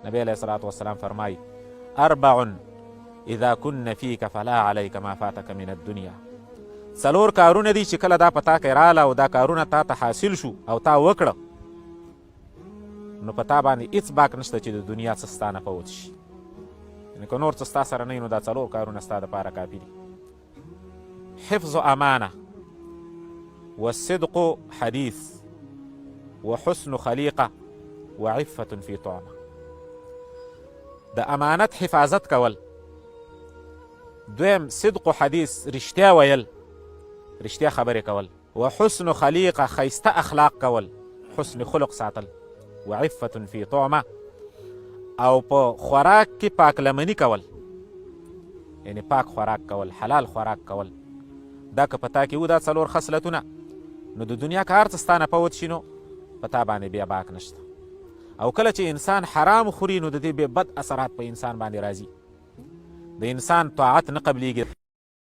نبی علیه الصلاة والسلام فرمایي 4 اذا كن فيك فلا عليك ما فاتك من الدنيا. 4 کارونه دي چې کله دا په تا کې راله او دا کارونه تا ته حاصل شو او تا وکړه، نو په تا باندې هېڅ باک نشته چې د دنیا څه ستا نه فوت شي. یعنې که نور څه ستا سره نه وي نو دا 4 کارونه ستا دپاره کافي دي. حفظ امانه، والصدق حديث، وحسن خليقة، وعفة في طعمة. د امانت حفاظت کول، دویم صدق و حدیث رښتیا ویل، رښتیا خبرې کول، وحسن خلیقه ښایسته اخلاق کول، حسن خلق ساتل، وعفة في طعمه او په خوراک کې پاک لمني کول، یعنی پاک خوراک کول، حلال خوراک کول. دا که په تا کې و دا 4 خصلتونه، نو د دنیا که هر څه ستا نه فوت شي نو په تا باندې بیا باک نشته. او کله چې انسان حرام خوري نو د دې بې بد اثرات په انسان باندې راځي. د انسان طاعت نه قبلیږي.